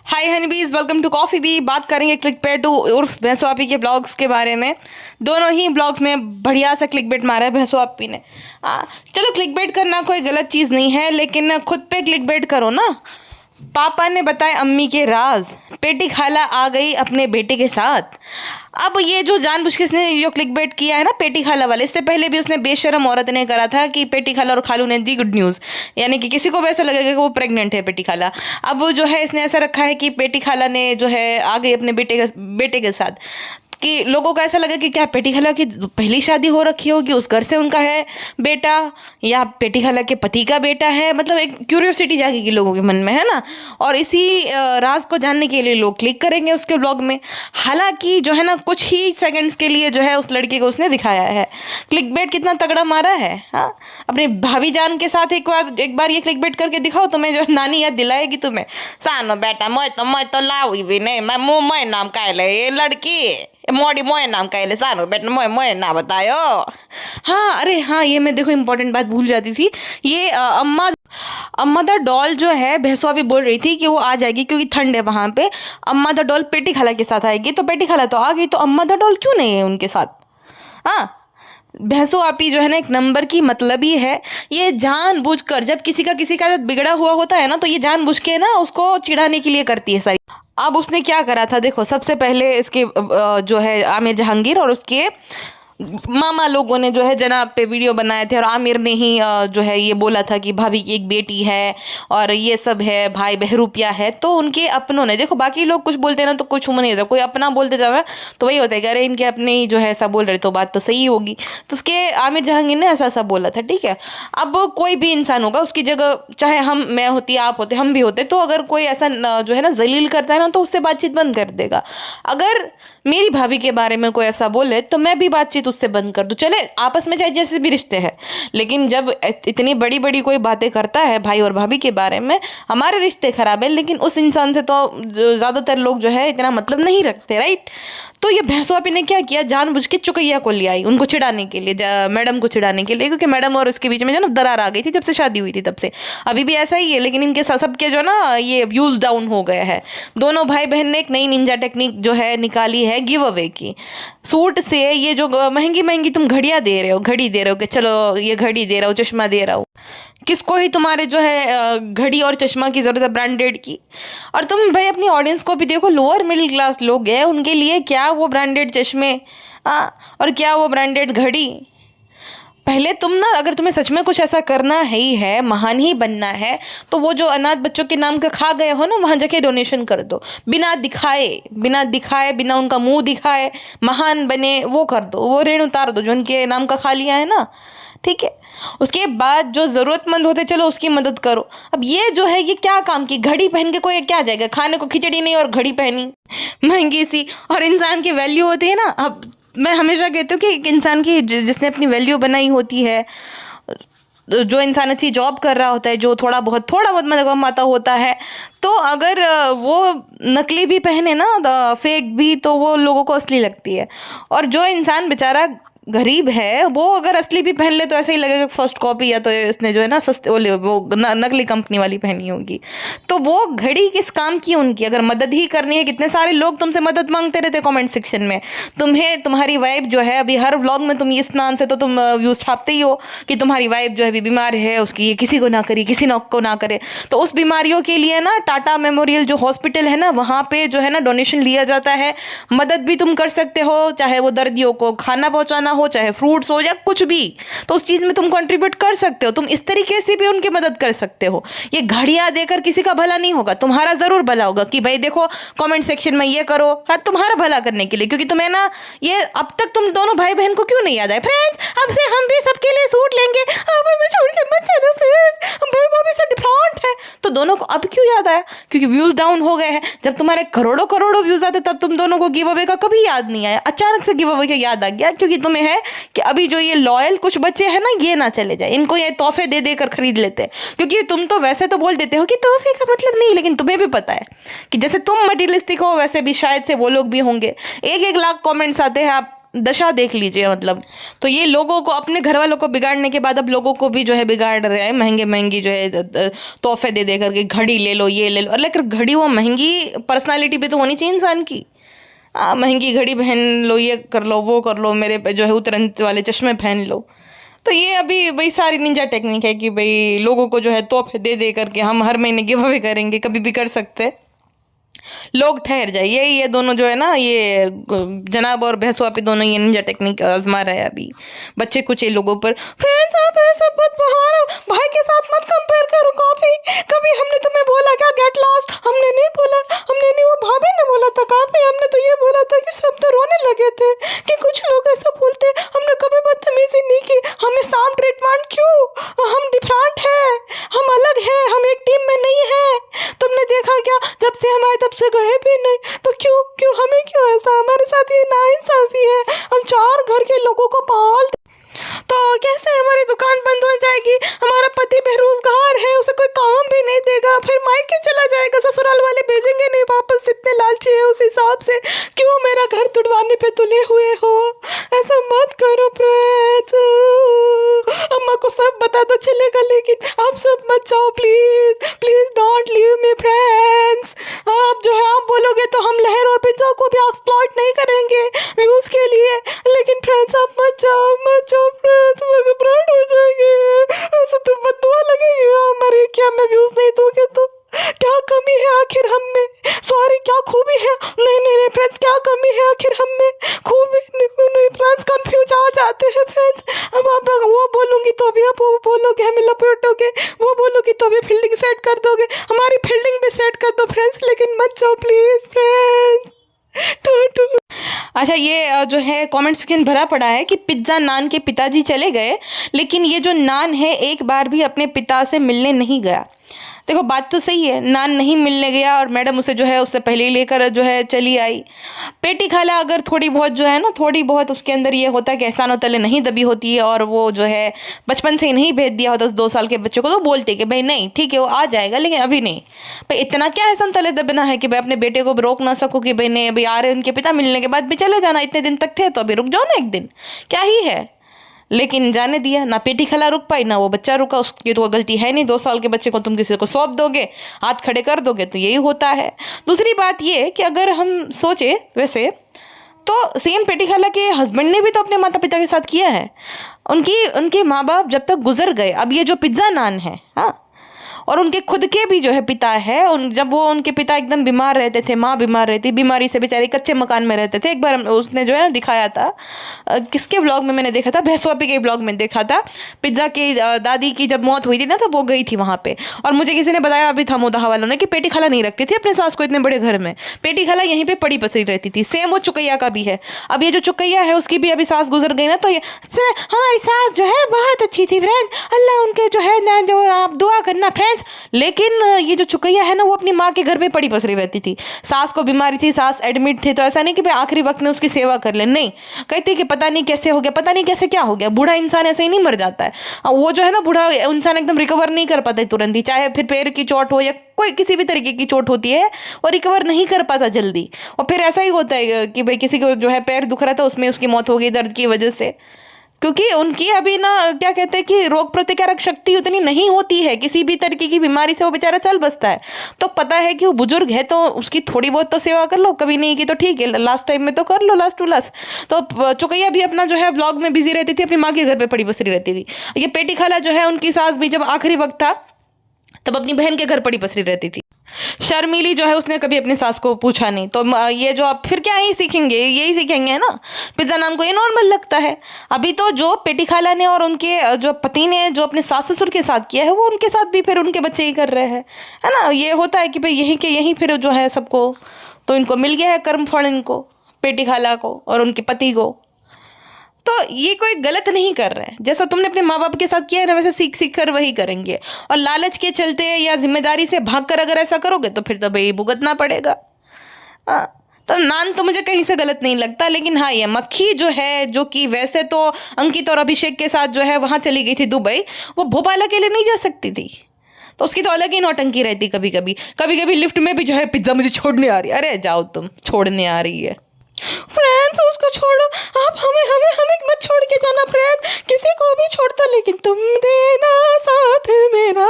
Hi honeybees, welcome to Coffee Bee. बात करेंगे clickbait उर्फ भैंसो आपी के ब्लॉग्स के बारे में। दोनों ही ब्लॉग्स में बढ़िया सा क्लिकबेट मारा है भैंसो आपी ने। चलो, क्लिकबेट करना कोई गलत चीज़ नहीं है, लेकिन खुद पे क्लिकबेट करो ना। पापा ने बताए अम्मी के राज, पेटी खाला आ गई अपने बेटे के साथ। अब ये जो जानबूझ के इसने जो क्लिकबेट किया है ना पेटी खाला वाले, इससे पहले भी उसने बेशरम औरत ने करा था कि पेटी खाला और खालू ने दी गुड न्यूज़, यानी कि किसी को भी ऐसा लगेगा कि वो प्रेग्नेंट है पेटी खाला। अब जो है इसने ऐसा रखा है कि पेटी खाला ने जो है आ गई अपने बेटे के साथ, कि लोगों को ऐसा लगे कि क्या पेटी खाला की पहली शादी हो रखी होगी, उस घर से उनका है बेटा, या पेटी खाला के पति का बेटा है। मतलब एक क्यूरियोसिटी जागेगी लोगों के मन में, है ना। और इसी राज को जानने के लिए लोग क्लिक करेंगे उसके ब्लॉग में। हालांकि जो है ना कुछ ही सेकंड्स के लिए जो है उस लड़के को उसने दिखाया है। क्लिकबेट कितना तगड़ा मारा है। हाँ, अपनी भाभी जान के साथ एक बार ये क्लिकबेट करके दिखाओ, तुम्हें जो नानी याद दिलाएगी तुम्हें। सानो बेटा मैं तो लावी भी नहीं, मैं नाम का ये लड़की मोड़ी मोए नाम का ले सानो बेटा मोए ना बतायो। हाँ, अरे हाँ, ये मैं देखो इंपॉर्टेंट बात भूल जाती थी। ये अम्मा द डॉल जो है भैंसो अभी बोल रही थी कि वो आ जाएगी क्योंकि ठंड है वहाँ पे। अम्मा द डॉल पेटी खाला के साथ आएगी, तो पेटी खाला तो आ गई, तो अम्मा द डॉल क्यों नहीं है उनके साथ। हाँ, भैंसो आपी जो है ना एक नंबर की मतलब ही है। ये जानबूझकर, जब किसी का बिगड़ा हुआ होता है ना, तो ये जानबूझ के ना उसको चिढ़ाने के लिए करती है सारी। अब उसने क्या करा था देखो, सबसे पहले इसके जो है आमिर जहांगीर और उसके मामा लोगों ने जो है जनाब पे वीडियो बनाए थे, और आमिर ने ही जो है ये बोला था कि भाभी की एक बेटी है और ये सब है, भाई बहरूपिया है। तो उनके अपनों ने देखो, बाकी लोग कुछ बोलते हैं ना तो कुछ नहीं होता, कोई अपना बोलते जाना तो वही होता है कि अरे इनके अपने ही जो है ऐसा बोल रहे तो बात तो सही होगी। तो उसके आमिर जहांगीर ने ऐसा बोला था, ठीक है। अब कोई भी इंसान होगा उसकी जगह, चाहे मैं होती, आप होते, हम भी होते, तो अगर कोई ऐसा जो है ना जलील करता है ना, तो उससे बातचीत बंद कर देगा। अगर मेरी भाभी के बारे में कोई ऐसा बोले तो मैं भी बातचीत उससे बंद कर दूं। चले आपस में चाहे जैसे भी रिश्ते हैं, लेकिन जब इतनी बड़ी बड़ी कोई बातें करता है भाई और भाभी के बारे में, हमारे रिश्ते खराब है, लेकिन उस इंसान से तो ज़्यादातर लोग जो है इतना मतलब नहीं रखते, राइट। तो ये भैंसो आपी ने क्या किया, जानबूझ के चुकैया को ले आई उनको चिढ़ाने के लिए, मैडम को चिढ़ाने के लिए, क्योंकि मैडम और उसके बीच में जो ना दरार आ गई थी जब से शादी हुई थी तब से। अभी भी ऐसा ही है, लेकिन इनके सबके जो ना ये व्यूज डाउन हो गए हैं। दोनों भाई बहन ने एक नई निंजा टेक्निक जो है निकाली है गिव अवे की। सूट से ये जो महंगी महंगी तुम घड़ी दे रहे हो कि चलो ये घड़ी दे रहा हूँ, चश्मा दे रहा हूँ, किसको ही तुम्हारे जो है घड़ी और चश्मा की ज़रूरत है ब्रांडेड की। और तुम भाई अपनी ऑडियंस को भी देखो, लोअर मिडिल क्लास लोग हैं, उनके लिए क्या वो ब्रांडेड चश्मे और क्या वो ब्रांडेड घड़ी। पहले तुम ना, अगर तुम्हें सच में कुछ ऐसा करना है ही है, महान ही बनना है, तो वो जो अनाथ बच्चों के नाम का खा गए हो ना, वहाँ जाके डोनेशन कर दो, बिना दिखाए बिना उनका मुंह दिखाए महान बने वो कर दो, वो ऋण उतार दो जो उनके नाम का खा लिया है ना, ठीक है। उसके बाद जो ज़रूरतमंद होते चलो उसकी मदद करो। अब ये जो है ये क्या काम की, घड़ी पहन के कोई क्या जाएगा, खाने को खिचड़ी नहीं और घड़ी पहनी महंगी सी। और इंसान की वैल्यू होती है ना, अब मैं हमेशा कहती हूँ कि एक इंसान की जिसने अपनी वैल्यू बनाई होती है, जो इंसान अच्छी जॉब कर रहा होता है, जो थोड़ा बहुत मतलब कमाता होता है, तो अगर वो नकली भी पहने ना, फेक भी, तो वो लोगों को असली लगती है। और जो इंसान बेचारा गरीब है वो अगर असली भी पहन ले तो ऐसा ही लगेगा फर्स्ट कॉपी, या तो इसने जो है ना सस्ते वो नकली कंपनी वाली पहनी होगी। तो वो घड़ी किस काम की उनकी, अगर मदद ही करनी है। कितने सारे लोग तुमसे मदद मांगते रहते कमेंट सेक्शन में, तुम्हारी वाइफ जो है, अभी हर व्लॉग में तुम इस नाम से तो तुम व्यूज छापते ही हो कि तुम्हारी वाइफ जो है अभी बीमार है, उसकी ये किसी को ना करी, किसी को ना करे। तो उस बीमारियों के लिए ना टाटा मेमोरियल जो हॉस्पिटल है ना, वहाँ पे जो है ना डोनेशन लिया जाता है। मदद भी तुम कर सकते हो, चाहे वो दर्दियों को खाना पहुँचाना हो, चाहे फ्रूट्स हो या कुछ भी, तो उस चीज में तुम कंट्रीब्यूट कर सकते हो। तुम इस तरीके से भी उनकी मदद कर सकते हो। ये घड़ियां देकर किसी का भला नहीं होगा, तुम्हारा जरूर भला होगा कि भाई देखो कमेंट सेक्शन में ये करो, हाँ, तुम्हारा भला करने के लिए। क्योंकि तुम्हें ना ये अब तक तुम दोनों भाई बहन को क्यों नहीं याद है फ्रेंड्स, अब से हम भी सबके लिए सूट लेंगे, अब हमें छोड़ के मत जाना फ्रेंड्स, वो भी से डिफरेंट है। तो दोनों को अब क्यों याद आया, क्योंकि व्यूज डाउन हो गए हैं। जब तुम्हारे करोड़ों करोड़ों व्यूज आते तब तुम दोनों को गिव अवे का कभी याद नहीं आया, अचानक से गिव अवे का याद आ गया, क्योंकि तुम्हें है कि अभी जो ये लॉयल कुछ बच्चे हैं ना, ये ना चले जाए, इनको ये तोहफे दे देकर खरीद लेते हैं। क्योंकि तुम तो वैसे तो बोल देते हो कि तोहफे का मतलब नहीं, लेकिन तुम्हें भी पता है कि जैसे तुम मटीरियलिस्टिक हो वैसे भी शायद से वो लोग भी होंगे। 1-1 लाख कमेंट्स आते हैं, आप दशा देख लीजिए मतलब। तो ये लोगों को, अपने घर वालों को बिगाड़ने के बाद अब लोगों को भी जो है बिगाड़ रहे हैं, महंगे महंगी जो है तोहफे दे दे करके, घड़ी ले लो, ये ले लो। लेकिन घड़ी वो महंगी पर्सनालिटी भी तो होनी चाहिए इंसान की। महंगी घड़ी पहन लो, ये कर लो, वो कर लो, मेरे पे जो है उतरंत वाले चश्मे पहन लो। तो ये अभी भाई सारी निंजा टेक्निक है कि भाई लोगों को जो है तोहफे दे दे करके हम हर महीने गिव अवे करेंगे, कभी भी कर सकते हैं। लोग ठहर जाए, यही ये दोनों जो है ना, ये जनाब और भैंसवापी दोनों ये निंजा टेक्निक आजमा रहे हैं अभी बच्चे कुछ ये लोगों पर। फ्रेंड्स आप ऐसा मत, हमारा भाई के साथ मत कंपेयर करो। कॉफी कभी हमने तुम्हें बोला क्या गेट लॉस्ट? हमने नहीं बोला, हमने नहीं, वो भाभी ने बोला था। कॉफी हमने तो ये बोला था कि सब तो रोने लगे थे कि कुछ लोग ऐसा बोलते। हमने कभी बदतमीजी नहीं की, हमें साउंड ट्रीटमेंट क्यों? हम डिफरेंट है, हम अलग है, हम एक टीम में नहीं है। तुमने देखा क्या, जब से हम आए तब से गए भी नहीं, तो क्यों क्यों हमें क्यों ऐसा? हमारे साथ ये नाइंसाफी है। हम 4 घर के लोगों को पाल, तो कैसे हमारी दुकान बंद हो जाएगी? हमारा पति बेरोजगार है, उसे कोई काम भी नहीं देगा, फिर मायके चला जाएगा, ससुराल वाले भेजेंगे नहीं वापस। इतने लालची है उस हिसाब से, क्यों मेरा घर तुड़वाने पे तुले हुए हो? ऐसा मत करो प्रेत। अम्मा को सब बता दो चलेगा, लेकिन आप सब मत जाओ please, please don't leave me friends. आप जो है आप बोलोगे तो हम लहर और पिज्जा को भी एक्सप्लॉइट नहीं करेंगे व्यूज के लिए, लेकिन फ्रेंड्स आप मत जाओ, मत जाओ फ्रेंड्स, घबराहट हो जाएगी। ऐसे तो बददुआ लगेगी हमारी, क्या मैं व्यूज नहीं दोगे तो? क्या कमी है आखिर हम में? सॉरी, क्या खूबी है? नहीं नहीं नहीं फ्रेंड्स, क्या कमी है आखिर हम में? खूबी नहीं फ्रेंड्स, कंफ्यूज आ जाते हैं फ्रेंड्स। अब आप वो बोलूँगी तो भी आप वो बोलोगे, हमें लपेटोगे, वो बोलूँगी तो भी फील्डिंग सेट कर दोगे। हमारी फील्डिंग भी सेट कर दो फ्रेंड्स, लेकिन मत जाओ प्लीज़ फ्रेंड्स। अच्छा, ये जो है कमेंट सेक्शन भरा पड़ा है कि पिज्ज़ा नान के पिताजी चले गए, लेकिन ये जो नान है एक बार भी अपने पिता से मिलने नहीं गया। देखो बात तो सही है, नान नहीं मिलने गया और मैडम उसे जो है उससे पहले ही लेकर जो है चली आई। पेटी खाला अगर थोड़ी बहुत जो है ना, थोड़ी बहुत उसके अंदर ये होता है कि एहसानों तले नहीं दबी होती है, और वो जो है बचपन से ही नहीं भेज दिया होता 2 साल के बच्चे को, तो बोलते कि भाई नहीं ठीक है वो आ जाएगा, लेकिन अभी नहीं। भाई इतना क्या एहसान तले दबना है कि भाई अपने बेटे को रोक ना सको कि भाई नहीं अभी आ रहे उनके पिता, मिलने के बाद भी चले जाना, इतने दिन तक थे तो अभी रुक जाओ ना एक दिन, क्या ही है। लेकिन जाने दिया ना, पेटी खला रुक पाई ना वो बच्चा रुका, उसकी तो गलती है नहीं। 2 साल के बच्चे को तुम किसी को सौंप दोगे, हाथ खड़े कर दोगे, तो यही होता है। दूसरी बात ये कि अगर हम सोचे वैसे तो सेम पेटी खाला के हस्बैंड ने भी तो अपने माता पिता के साथ किया है। उनके माँ बाप जब तक गुजर गए, अब ये जो पिज्ज़ा नान है, हाँ, और उनके खुद के भी जो है पिता है, जब वो उनके पिता एकदम बीमार रहते थे, माँ बीमार रहती, बीमारी से बेचारे कच्चे मकान में रहते थे। एक बार उसने जो है ना दिखाया था, किसके ब्लॉग में मैंने देखा था, भैंसवापी के ब्लॉग में देखा था। पिज्ज़ा की दादी की जब मौत हुई थी ना, तो वो गई थी वहाँ पे, और मुझे किसी ने बताया अभी था मोदाहा वालों ने कि पेटी खाला नहीं रखती थी अपने सास को इतने बड़े घर में, पेटी खाला यहीं पर पड़ी पसरी रहती थी। सेम वो चुकैया का भी है। अब ये जो चुकैया है उसकी भी अभी सास गुजर गई ना, तो ये हमारी सास जो है बहुत अच्छी थी फ्रेंड्स, अल्लाह उनके जो है ना, जो आप दुआ करना फ्रेंड्स। लेकिन ये जो चुकैया है ना, वो अपनी माँ के घर पे पड़ी पसरी रहती थी। सास को बीमारी थी, सास एडमिट थे, तो ऐसा नहीं कि भाई आखिरी वक्त में उसकी सेवा कर ले, नहीं, कहती कि पता नहीं कैसे हो गया, पता नहीं कैसे क्या हो गया। बूढ़ा इंसान ऐसे ही नहीं मर जाता है, वो जो है ना बूढ़ा इंसान एकदम रिकवर नहीं कर पाता है तुरंत ही, चाहे फिर पैर की चोट हो या कोई किसी भी तरीके की चोट होती है, और रिकवर नहीं कर पाता जल्दी। और फिर ऐसा ही होता है कि भाई किसी को जो है पैर दुख रहा था, उसमें उसकी मौत हो गई दर्द की वजह से, क्योंकि उनकी अभी ना क्या कहते हैं कि रोग प्रतिकारक शक्ति उतनी नहीं होती है, किसी भी तरीके की बीमारी से वो बेचारा चल बसता है। तो पता है कि वो बुजुर्ग है, तो उसकी थोड़ी बहुत तो सेवा कर लो, कभी नहीं की तो ठीक है, लास्ट टाइम में तो कर लो, लास्ट टू लास्ट। तो चुकैया भी अपना जो है ब्लॉग में बिजी रहती थी, अपनी माँ के घर पर पड़ी बसरी रहती थी। ये पेटी खाला जो है उनकी सास भी जब आखिरी वक्त था तब अपनी बहन के घर पड़ी पसरी रहती थी। शर्मीली जो है उसने कभी अपनी सास को पूछा नहीं। तो ये जो आप फिर क्या ही सीखेंगे, यही सीखेंगे है ना, पिज़्ज़ा नाम को ये नॉर्मल लगता है। अभी तो जो पेटी खाला ने और उनके जो पति ने जो अपने सास ससुर के साथ किया है, वो उनके साथ भी फिर उनके बच्चे ही कर रहे हैं, है ना। ये होता है कि भाई यहीं के यहीं फिर जो है सबको, तो इनको मिल गया है कर्म फल, इनको पेटी खाला को और उनके पति को। तो ये कोई गलत नहीं कर रहे हैं, जैसा तुमने अपने माँ बाप के साथ किया है ना, वैसे सीख सीख कर वही करेंगे। और लालच के चलते या जिम्मेदारी से भागकर अगर ऐसा करोगे तो फिर तो भाई भुगतना पड़ेगा। हाँ, तो नान तो मुझे कहीं से गलत नहीं लगता, लेकिन हाँ ये मक्खी जो है, जो कि वैसे तो अंकित और अभिषेक के साथ जो है वहाँ चली गई थी दुबई, वो भोपाल अकेले नहीं जा सकती थी, तो उसकी तो अलग ही नौटंकी रहती। कभी कभी लिफ्ट में भी जो है पिज्ज़ा मुझे छोड़ने आ रही है, अरे जाओ तुम, छोड़ने आ रही है। फ्रेंड्स उसको छोड़ो, आप हमें हमें हमें मत छोड़ के जाना फ्रेंड्स, किसी को भी छोड़ता लेकिन तुम देना साथ मेरा,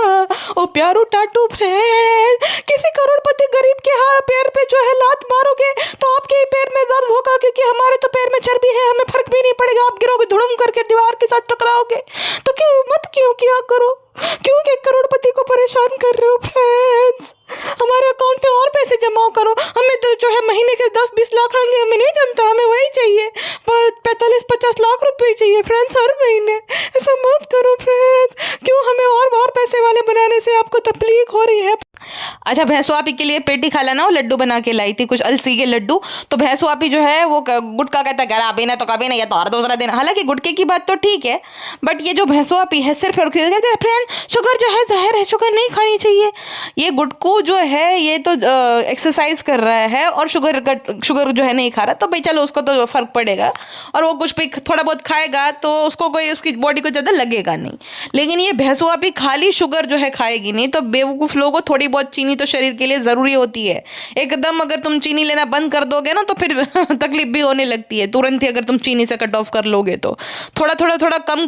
ओ प्यारू टाटू फ्रेंड्स। किसी करोड़पति गरीब के पैर पे जो है लात मारोगे तो आपके ही पैर में दर्द होगा, क्योंकि हमारे तो पैर में चर्बी है, हमें फर्क भी नहीं पड़ेगा, आप गिरोगे धुड़ुम करके दीवार के साथ टकराओगे। तो क्यों किया करो, क्यों एक करोड़पति को परेशान कर रहे हो फ्रेंड्स। हमारे अकाउंट पे और पैसे जमा करो, हमें तो जो है महीने के 10-20 लाख आएंगे, हमें नहीं जमता, हमें वही चाहिए 45-50 लाख रुपए चाहिए फ्रेंड्स हर महीने। ऐसा मत करो फ्रेंड्स, क्यों हमें और पैसे वाले बनाने से आपको तकलीफ हो रही है। अच्छा, भैंसो आपी के लिए पेटी खाला ना वो लड्डू बना के लाई थी, कुछ अलसी के लड्डू। तो भैंसो आपी जो है वो गुटखा कहता है, घर अभी ना तो कभी नहीं, ये तो हर दूसरा दिन। हालांकि गुटके की बात तो ठीक है, बट ये जो भैंसो आपी है सिर्फ फ्रेंड शुगर जो है जहर है, शुगर नहीं खानी चाहिए। ये गुटकू जो है ये तो एक्सरसाइज कर रहा है और शुगर जो है नहीं खा रहा, तो भाई चलो उसको तो फर्क पड़ेगा और वो कुछ भी थोड़ा बहुत खाएगा तो उसको कोई उसकी बॉडी को ज़्यादा लगेगा नहीं। लेकिन ये भैंसो आपी खाली शुगर जो है खाएगी नहीं, तो बेवकूफ़ लोगों को थोड़ी बहुत चीनी तो शरीर के लिए ज़रूरी होती है। एकदम अगर तुम चीनी लेना बंद कर दोगे ना तो फिर तकलीफ भी होने लगती है तुरंत ही, अगर तुम चीनी से कट ऑफ कर लोगे तो। थोड़ा कम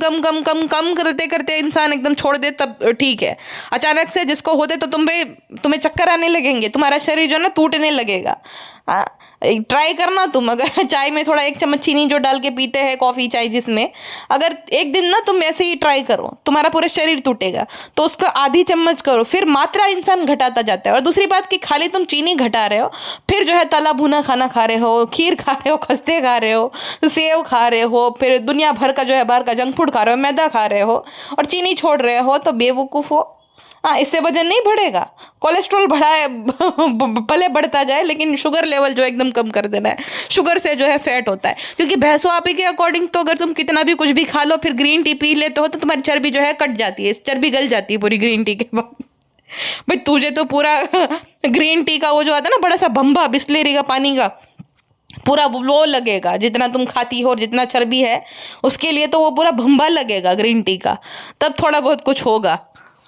करते करते इंसान एकदम छोड़ दे तब ठीक है। अचानक से जिसको होते तो तुम्हें चक्कर आने लगेंगे, तुम्हारा शरीर जो है ना टूटने लगेगा। ट्राई करना तुम, अगर चाय में थोड़ा 1 चम्मच चीनी जो डाल के पीते हैं कॉफ़ी चाय जिसमें, अगर एक दिन ना तुम ऐसे ही ट्राई करो, तुम्हारा पूरा शरीर टूटेगा, तो उसको आधी चम्मच करो, फिर मात्रा इंसान घटाता जाता है। और दूसरी बात कि खाली तुम चीनी घटा रहे हो, फिर जो है तला भुना खाना खा रहे हो, खीर खा रहे हो, खस्ते खा रहे हो, सेव खा रहे हो, फिर दुनिया भर का जो है बाहर का जंक फूड खा रहे हो, मैदा खा रहे हो और चीनी छोड़ रहे हो, तो बेवकूफ़ हो। हाँ, इससे वजन नहीं बढ़ेगा, कोलेस्ट्रॉल बढ़ाए भले बढ़ता जाए, लेकिन शुगर लेवल जो एकदम कम कर देना है। शुगर से जो है फैट होता है, क्योंकि भैंसो आपी के अकॉर्डिंग तो अगर तुम कितना भी कुछ भी खा लो फिर ग्रीन टी पी लेते हो तो तुम्हारी चर्बी जो है कट जाती है, चर्बी गल जाती है पूरी ग्रीन टी के बाद। भाई तुझे तो पूरा ग्रीन टी का वो जो आता है ना बड़ा सा बम्बा बिस्लेरी का पानी का, पूरा वो लगेगा, जितना तुम खाती हो और जितना चर्बी है उसके लिए तो वो पूरा भंबा लगेगा ग्रीन टी का, तब थोड़ा बहुत कुछ होगा,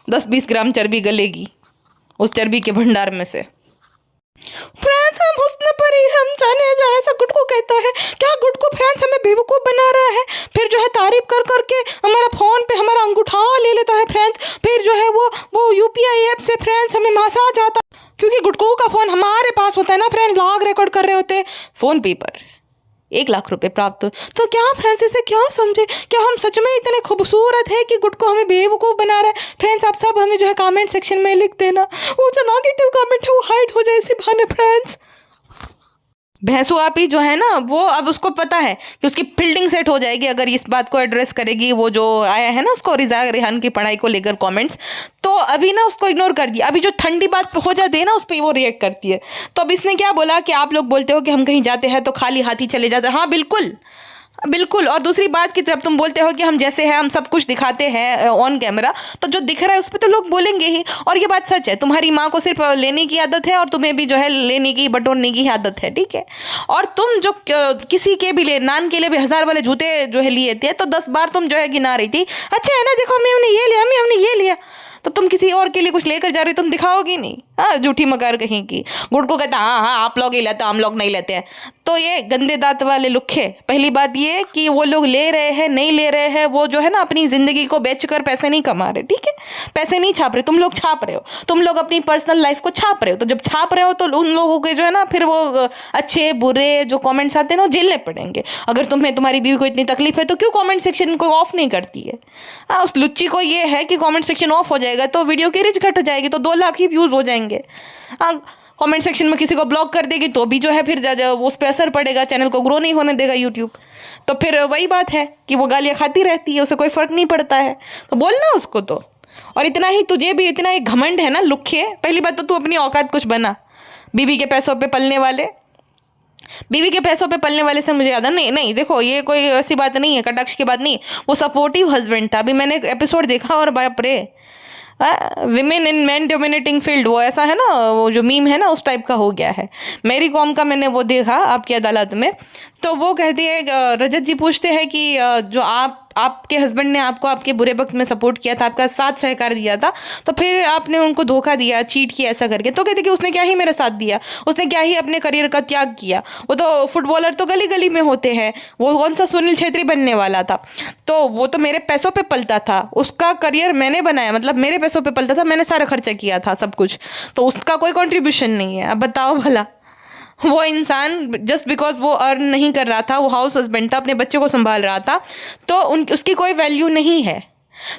10-20 ग्राम चर्बी गलेगी उस चर्बी के भंडार में से। फ्रेंड्स हम हुस्न पर ही हम जाने जा, ऐसा गुटको कहता है। क्या गुटको फ्रेंड्स हमें बेवकूफ़ बना रहा है, फिर जो है तारीफ कर करके हमारा फ़ोन पे हमारा अंगूठा ले लेता है फ्रेंड्स, फिर जो है वो UPI ऐप से फ्रेंड्स हमें मसाज आता, क्योंकि गुटको का फ़ोन हमारे पास होता है ना फ्रेंड, लॉग रिकॉर्ड कर रहे होते फ़ोन पे पर 1 लाख रुपए प्राप्त हो। तो क्या फ्रेंड्स इसे क्या समझे, क्या हम सच में इतने खूबसूरत है कि गुटको हमें बेवकूफ़ बना रहा है। फ्रेंड्स आप सब हमें जो है कमेंट सेक्शन में लिख देना, वो जो नेगेटिव कमेंट है वो हाइड हो जाए इसी बहाने फ्रेंड्स। भैंसो आपी जो है ना वो अब उसको पता है कि उसकी फील्डिंग सेट हो जाएगी अगर इस बात को एड्रेस करेगी। वो जो आया है ना उसको रिहान की पढ़ाई को लेकर कमेंट्स, तो अभी ना उसको इग्नोर कर दिया। अभी जो ठंडी बात हो जाती है ना उस पर वो रिएक्ट करती है। तो अब इसने क्या बोला कि आप लोग बोलते हो कि हम कहीं जाते हैं तो खाली हाथ ही चले जाते हैं। हाँ बिल्कुल। और दूसरी बात की तरफ तुम बोलते हो कि हम जैसे हैं हम सब कुछ दिखाते हैं ऑन कैमरा, तो जो दिख रहा है उस पर तो लोग बोलेंगे ही। और ये बात सच है, तुम्हारी माँ को सिर्फ लेने की आदत है और तुम्हें भी जो है लेने की बटोरने की आदत है, ठीक है। और तुम जो किसी के भी लिए नान के लिए भी 1000 वाले जूते जो है लिए थे, तो 10 बार तुम जो है गिना रही थी, अच्छा है ना देखो हमने ये लिया, हमने ये लिया। तो तुम किसी और के लिए कुछ लेकर जा रही हो, तुम दिखाओगी नहीं। हाँ, झूठी मगर कहीं की। गुड़को कहता हाँ आप लोग ही लेते हो, हम लोग नहीं लेते हैं। तो ये गंदे दांत वाले लुखे, पहली बात ये कि वो लोग ले रहे हैं नहीं ले रहे हैं, वो जो है ना अपनी ज़िंदगी को बेचकर पैसे नहीं कमा रहे, ठीक है। पैसे नहीं छाप रहे, तुम लोग छाप रहे हो, तुम लोग अपनी पर्सनल लाइफ को छाप रहे हो। तो जब छाप रहे हो तो उन लोगों के जो है ना फिर वो अच्छे बुरे जो कमेंट्स आते हैं ना झेलने पड़ेंगे। अगर तुम्हारी बीवी को इतनी तकलीफ है तो क्यों कमेंट सेक्शन को ऑफ नहीं करती है। हाँ, उस लुच्ची को ये है कि कमेंट सेक्शन ऑफ हो जाएगा तो वीडियो की रीच घट जाएगी, तो 2 लाख ही व्यूज़ हो जाएंगे। हाँ, कमेंट सेक्शन में किसी को ब्लॉक कर देगी तो भी जो है फिर उस पर असर पड़ेगा, चैनल को ग्रो नहीं होने देगा यूट्यूब। तो फिर वही बात है कि वो गालियाँ खाती रहती है, उसे कोई फ़र्क नहीं पड़ता है, तो बोलना उसको तो। और इतना ही तुझे भी इतना ही घमंड है ना लुखे, पहली बात तो तू अपनी औकात कुछ बना। बीवी के पैसों पे पलने वाले से मुझे याद है नहीं देखो ये कोई ऐसी बात नहीं है, कटाक्ष की बात नहीं, वो सपोर्टिव हस्बैंड था। अभी मैंने एपिसोड देखा और बाप रे, women in man dominating field, वो ऐसा है ना, वो जो मीम है ना उस टाइप का हो गया है। मेरी कॉम का मैंने वो देखा आपकी अदालत में, तो वो कहती है, रजत जी पूछते हैं कि जो आपके हस्बैंड ने आपको आपके बुरे वक्त में सपोर्ट किया था, आपका साथ सहकार दिया था, तो फिर आपने उनको धोखा दिया, चीट किया ऐसा करके, तो कहते कि उसने क्या ही मेरा साथ दिया, उसने क्या ही अपने करियर का त्याग किया। वो तो फुटबॉलर तो गली गली में होते हैं, वो कौन सा सुनील छेत्री बनने वाला था, तो वो तो मेरे पैसों पे पलता था, उसका करियर मैंने बनाया, मतलब मेरे पैसों पे पलता था, मैंने सारा खर्चा किया था सब कुछ, तो उसका कोई कंट्रीब्यूशन नहीं है। अब बताओ भला, वो इंसान जस्ट बिकॉज वो अर्न नहीं कर रहा था, वो हाउस हस्बैंड था, अपने बच्चे को संभाल रहा था, तो उसकी कोई वैल्यू नहीं है।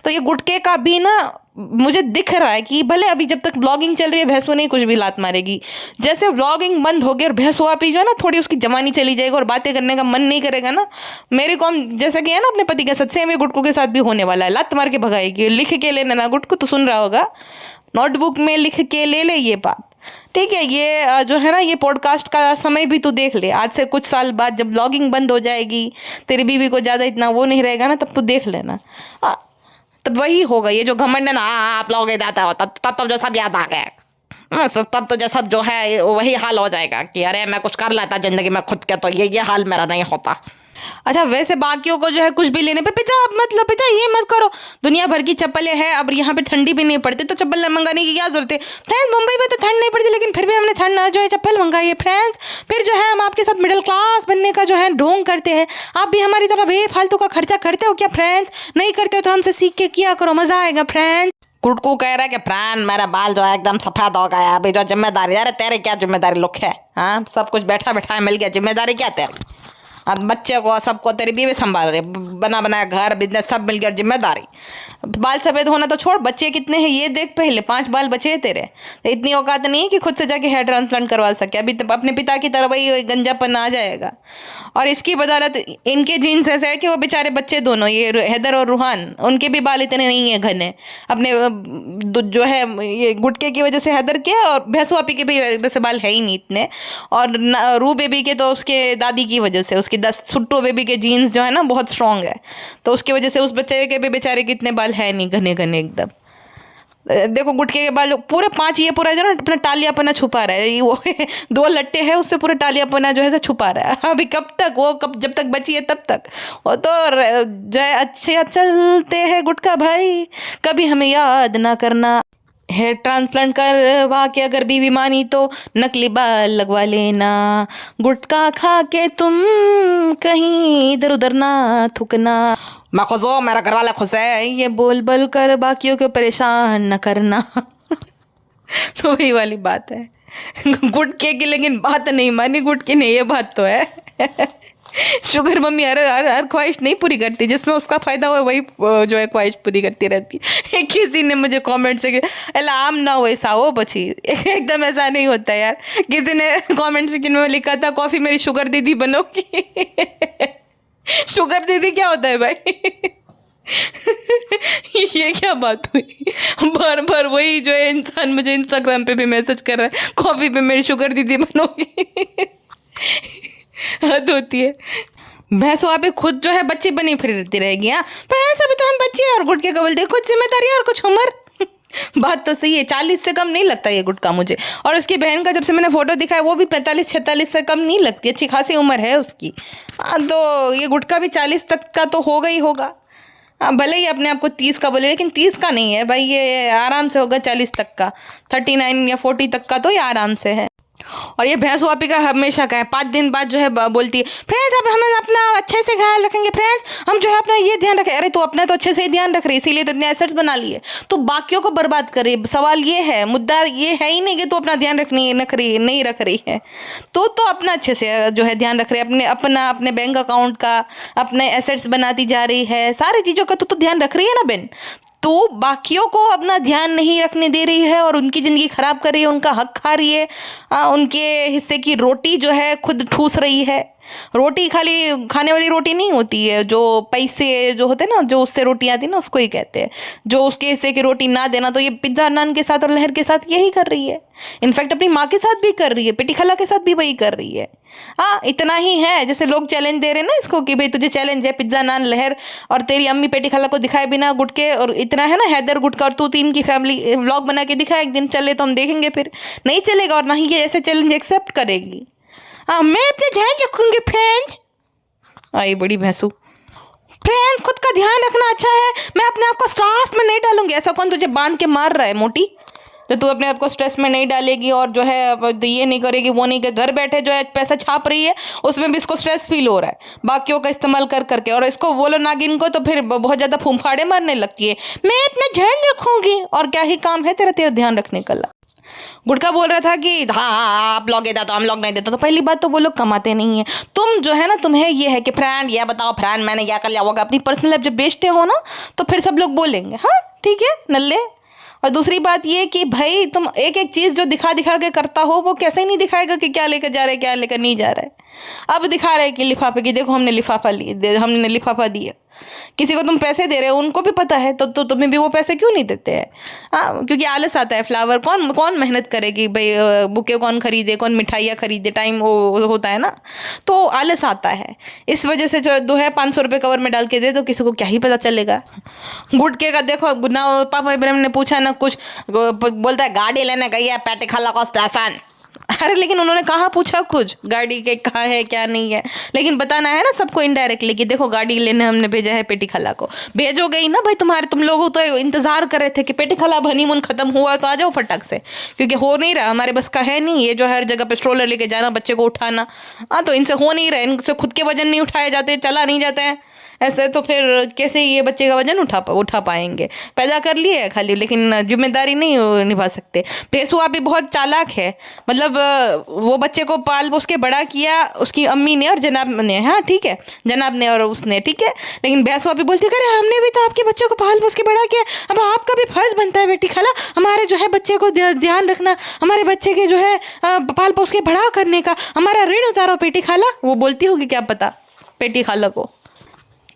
तो ये गुटके का भी ना मुझे दिख रहा है कि भले अभी जब तक व्लॉगिंग चल रही है भैंसू नहीं कुछ भी लात मारेगी, जैसे व्लॉगिंग बंद हो गई और भैंसू आपी जो है ना थोड़ी उसकी जवानी चली जाएगी और बातें करने का मन नहीं करेगा ना, मेरे को जैसा कि है ना अपने पति के साथ, सेम ये गुटकू के साथ भी होने वाला है, लात मार के भगाएगी। लिख के लेना ना, गुटकू तो सुन रहा होगा, नोटबुक में लिख के ले ले ये बात, ठीक है। ये जो है ना ये पॉडकास्ट का समय भी तू देख ले, आज से कुछ साल बाद जब व्लॉगिंग बंद हो जाएगी, तेरी बीवी को ज़्यादा इतना वो नहीं रहेगा ना, तब तू देख लेना, तब वही होगा ये जो घमंड है ना, आप लोग जाता हो तब तब जो सब याद आ गया, तब तो जो सब जो है वही हाल हो जाएगा कि अरे मैं कुछ कर लेता जिंदगी में खुद के, तो ये हाल मेरा नहीं होता। अच्छा वैसे बाकियों को जो है कुछ भी लेने पे पिता अब मत लो, पिता ये मत करो, दुनिया भर की चप्पलें हैं, अब यहाँ पे ठंडी भी नहीं पड़ती तो चप्पल मंगाने की क्या जरूरत है। फ्रेंड्स मुंबई में तो ठंड नहीं पड़ती लेकिन फिर भी हमने ठंड जो है चप्पल मंगाई है फ्रेंड्स। फिर जो है हम आपके साथ मिडिल क्लास बनने का जो है ढोंग करते हैं, आप भी हमारी तरह बेफालतू का खर्चा करते हो क्या फ्रेंड्स? नहीं करते हो तो हमसे सीख के किया करो, मजा आएगा फ्रेंड्स। गुटकू कह रहा है कि फ्रेंड मेरा बाल जो है एकदम सफेद हो गया, अभी जो जिम्मेदारी, अरे तेरे क्या जिम्मेदारी लुक है, हाँ सब कुछ बैठा बैठा मिल गया, जिम्मेदारी क्या तेरी? अब बच्चे को सबको तेरी बीवी संभाल रही, बना बनाया घर बिजनेस सब मिल गया, जिम्मेदारी। बाल सफ़ेद होना तो छोड़, बच्चे कितने हैं ये देख, पहले 5 बाल बचे हैं तेरे, तो इतनी औकात नहीं है कि खुद से जाके हेयर ट्रांसप्लांट करवा सके, अभी तो अपने पिता की तरह वही गंजापन आ जाएगा। और इसकी बदौलत इनके जीन्स ऐसे है कि वो बेचारे बच्चे दोनों, ये हैदर और रूहान, उनके भी बाल इतने नहीं है घने, अपने जो है ये गुटके की वजह से हैदर के, और भैंसू आपी के भी वैसे बाल है ही नहीं इतने, और रू बेबी के तो उसके दादी की वजह से, उसकी 10 सुट्टो बेबी के जीन्स जो है ना बहुत स्ट्रॉन्ग है, तो उसकी वजह से उस बच्चे के भी बेचारे के इतने बाल है नहीं घने घने एकदम। देखो गुटके के बाल पूरे 5, ये पूरा जो ना अपना टालियापना छुपा रहा है, वो 2 लट्टे हैं उससे पूरा टालियापना जो है छुपा रहा है। अभी कब तक वो, कब जब तक बची है तब तक वो तो जो है अच्छे चलते हैं गुटका भाई, कभी हमें याद ना करना। हेयर ट्रांसप्लांट करवा के अगर बीवी मानी तो नकली बाल लगवा लेना, गुटखा खा के तुम कहीं इधर उधर ना थूकना, मैं खुश हूँ मेरा घर वाला खुश है, ये बोल बोल कर बाकियों को परेशान न करना। तो वही वाली बात है गुटके की, लेकिन बात नहीं मानी गुटके ने, ये बात तो है। शुगर मम्मी हर ख्वाहिश नहीं पूरी करती, जिसमें उसका फ़ायदा हो वही जो है ख्वाहिश पूरी करती रहती है। किसी ने मुझे कमेंट से अला आम ना हो ऐसा हो पची, एकदम ऐसा नहीं होता यार। किसी ने कमेंट सेक्शन में लिखा था कॉफ़ी मेरी शुगर दीदी बनोगी। शुगर दीदी क्या होता है भाई? ये क्या बात हुई? बार बार वही जो है इंसान मुझे इंस्टाग्राम पे भी मैसेज कर रहा है कॉफ़ी पे मेरी शुगर दीदी बनोगी। हद होती है। भैंसो आप खुद जो है बच्ची बनी फिरती रहेगी। हाँ पर अभी तो हम बच्चे हैं और गुटके का बोलते कुछ जिम्मेदारी और कुछ उम्र। बात तो सही है, 40 से कम नहीं लगता ये गुटका मुझे, और उसकी बहन का जब से मैंने फ़ोटो दिखाया वो भी 45-46 से कम नहीं लगती, अच्छी खासी उम्र है उसकी। हाँ तो ये गुटका भी 40 तक का तो होगा ही होगा। हाँ भले ही अपने आप को 30 का बोले, लेकिन 30 का नहीं है भाई, ये आराम से होगा 40 तक का, 39 या 40 तक का तो ये आराम से है। और ये भैंसू आपी का हमेशा का है, 5 दिन बाद जो है बोलती है फ्रेंड्स अब हम अपना अच्छे से ख्याल रखेंगे, फ्रेंड्स हम जो है अपना ये ध्यान रखें। अरे तो अपना तो अच्छे से ही ध्यान रख रही, इसीलिए तो इतने एसेट्स बना लिए, तो बाकियों को बर्बाद करे। सवाल ये है, मुद्दा ये है ही नहीं कि तो अपना ध्यान रखनी नहीं रख रही है, तो अपना अच्छे से जो है ध्यान रख रही है, अपने बैंक अकाउंट का, अपने एसेट्स बनाती जा रही है, सारी चीज़ों का तो ध्यान रख रही है ना बहन। तो बाकियों को अपना ध्यान नहीं रखने दे रही है और उनकी ज़िंदगी ख़राब कर रही है, उनका हक खा रही है, उनके हिस्से की रोटी जो है खुद ठूस रही है। रोटी खाली खाने वाली रोटी नहीं होती है, जो पैसे जो होते हैं ना, जो उससे रोटी आती है ना, उसको ही कहते हैं। जो उसके हिस्से की रोटी ना देना, तो ये पिज्ज़ा नान के साथ और लहर के साथ यही कर रही है। इनफैक्ट अपनी माँ के साथ भी कर रही है, पेटी खला के साथ भी वही कर रही है। हाँ इतना ही है, जैसे लोग चैलेंज दे रहे हैं ना इसको कि भाई तुझे चैलेंज है पिज्ज़ा नान लहर और तेरी अम्मी पेटी खला को दिखाए बिना गुटके, और इतना है ना हैदर गुटका और तू 3 की फैमिली व्लॉग बना के दिखा एक दिन, चले तो हम देखेंगे, फिर नहीं चलेगा और ना ही ये ऐसे चैलेंज एक्सेप्ट करेगी। हाँ मैं अपने ध्यान रखूँगी फ्रेंड्स। आई बड़ी भैंसू फ्रेंड्स खुद का ध्यान रखना अच्छा है। मैं अपने आप को स्ट्रेस में नहीं डालूंगी। ऐसा कौन तुझे बांध के मार रहा है मोटी? तो तू अपने आप को स्ट्रेस में नहीं डालेगी और जो है ये नहीं करेगी वो नहीं कर, घर बैठे जो है पैसा छाप रही है उसमें भी इसको स्ट्रेस फील हो रहा है बाकियों का इस्तेमाल कर करके। और इसको बोलो नागिन को तो फिर बहुत ज़्यादा फूंफाड़े मारने लगती है। मैं अपना ध्यान रखूंगी। और क्या ही काम है तेरा तेरा ध्यान रखने का? गुटका बोल रहा था कि हाँ आप लोग देता तो हम लोग नहीं देते। तो पहली बात तो वो लोग कमाते नहीं है। तुम जो है ना तुम्हें ये है कि फ्रेंड ये बताओ फ्रेंड मैंने क्या कर लिया होगा। अपनी पर्सनल लाइफ जब बेचते हो ना तो फिर सब लोग बोलेंगे हाँ ठीक है नल्ले। और दूसरी बात ये कि भाई तुम एक एक चीज़ जो दिखा दिखा के करता हो वो कैसे नहीं दिखाएगा कि क्या लेकर जा रहा है क्या लेकर नहीं जा रहा है। अब दिखा रहे कि लिफाफे की देखो हमने लिफाफा दिया। किसी को तुम पैसे दे रहे हो उनको भी पता है तो तुम्हें भी वो पैसे क्यों नहीं देते हैं? हाँ क्योंकि आलस आता है। फ्लावर कौन मेहनत करेगी भाई? बुके कौन खरीदे, कौन मिठाइयाँ खरीदे? टाइम वो होता है ना तो आलस आता है। इस वजह से जो है 500 रुपये कवर में डाल के दे दो किसी को क्या ही पता चलेगा। गुटके का देखो ना पापा इब्राहिम ने पूछा ना कुछ बोलता है गाड़ी लेने गई है पैटे खाला कॉस्ट आसान। अरे लेकिन उन्होंने कहाँ पूछा कुछ गाड़ी के कहाँ है क्या नहीं है। लेकिन बताना है ना सबको इनडायरेक्टली कि देखो गाड़ी लेने हमने भेजा है पेटी खला को। भेजो गई ना भाई तुम लोग तो इंतजार कर रहे थे कि पेटी खला हनीमून खत्म हुआ तो आ जाओ फटक से। क्योंकि हो नहीं रहा हमारे बस का है नहीं ये जो हर जगह पे स्ट्रोलर लेके जाना बच्चे को उठाना। हाँ तो इनसे हो नहीं रहा। इनसे खुद के वजन नहीं उठाए जाते चला नहीं जाता है। ऐसे तो फिर कैसे ये बच्चे का वजन उठा पाएंगे? पैदा कर लिए खाली लेकिन जिम्मेदारी नहीं निभा सकते। पेसुआ भी बहुत चालाक है। मतलब वो बच्चे को पाल पोस के बड़ा किया उसकी अम्मी ने और जनाब ने। हाँ ठीक है जनाब ने और उसने ठीक है। लेकिन भैंसुआ भी बोलती है हमने भी तो आपके बच्चों को पाल पोस के बड़ा किया। अब आपका भी फर्ज बनता है बेटी खाला हमारे जो है बच्चे को ध्यान रखना हमारे बच्चे के जो है पाल पोस के बड़ा करने का। हमारा ऋण उतारो पेटी खाला। वो बोलती होगी क्या पता पेटी खाला को।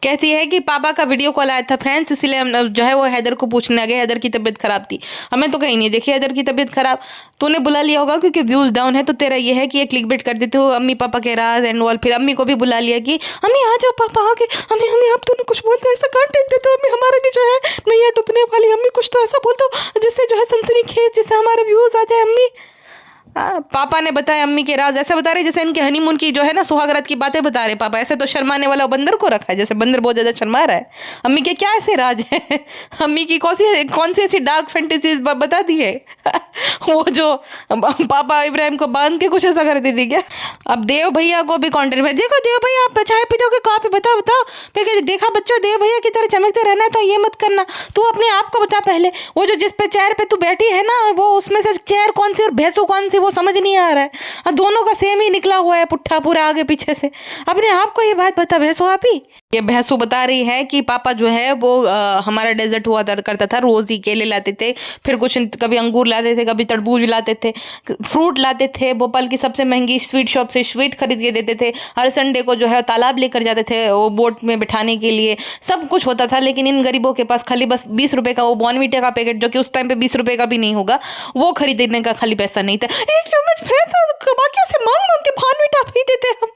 कहती है कि पापा का वीडियो कॉल आया था फ्रेंड्स इसलिए हम जो है वो हैदर को पूछने आ गए। हैदर की तबीयत खराब थी। हमें तो कहीं नहीं देखी हैदर की तबीयत खराब। तूने बुला लिया होगा क्योंकि व्यूज़ डाउन है तो तेरा ये है कि ये क्लिक बेट कर देते हो अम्मी पापा के राज एंड ऑल। फिर अम्मी को भी बुला लिया कि अम्मी आ जाओ पापा आके अम्मी आप तूने कुछ बोलते हो ऐसा कंटेंट देते हो अम्मी हमारे भी जो है नैया डूबने वाली अम्मी कुछ तो ऐसा बोलते हो जिससे जो है सनसनीखेज जिससे हमारे व्यूज़ आ जाए अम्मी। पापा ने बताया अम्मी के राज ऐसे बता रहे जैसे इनके हनीमून की जो है ना सुहागरात की बातें बता रहे पापा। ऐसे तो शर्माने वाला बंदर को रखा है जैसे बंदर बहुत ज़्यादा शर्मा रहा है। अम्मी के क्या ऐसे राज है? अम्मी की कौन सी ऐसी डार्क फैंटेसीज बता दी है? वो जो पापा इब्राहिम को बांध के कुछ ऐसा कर दी थी क्या? अब देव भैया को भी कॉन्टेंट में देखो देव भैया आप चाय पीते कॉफी बताओ फिर कहते देखा बच्चों देव भैया की तरह चमकते रहना है तो ये मत करना। तू अपने आप को बता पहले वो जो जिस पे चेयर पे तू बैठी है ना वो उसमें से चेयर कौन सी और भैंसों कौन सी वो समझ नहीं आ रहा है। और दोनों का सेम ही निकला हुआ है पुट्ठा पूरा आगे पीछे से। अपने आप को ये बात बता भैंसो आप ही। ये भैंसू बता रही है कि पापा जो है वो हमारा डेजर्ट हुआ करता था रोज़ ही केले लाते थे फिर कुछ कभी अंगूर लाते थे कभी तरबूज लाते थे फ्रूट लाते थे। भोपाल की सबसे महंगी स्वीट शॉप से स्वीट खरीद के देते थे। हर संडे को जो है तालाब लेकर जाते थे वो बोट में बिठाने के लिए सब कुछ होता था। लेकिन इन गरीबों के पास खाली बस 20 रुपये का वो बॉर्नविटा का पैकेट जो कि उस टाइम पे 20 रुपये का भी नहीं होगा वो खरीदने का खाली पैसा नहीं था। एक चम्मच बाकियों से मांग के बॉर्नविटा पी देते हम।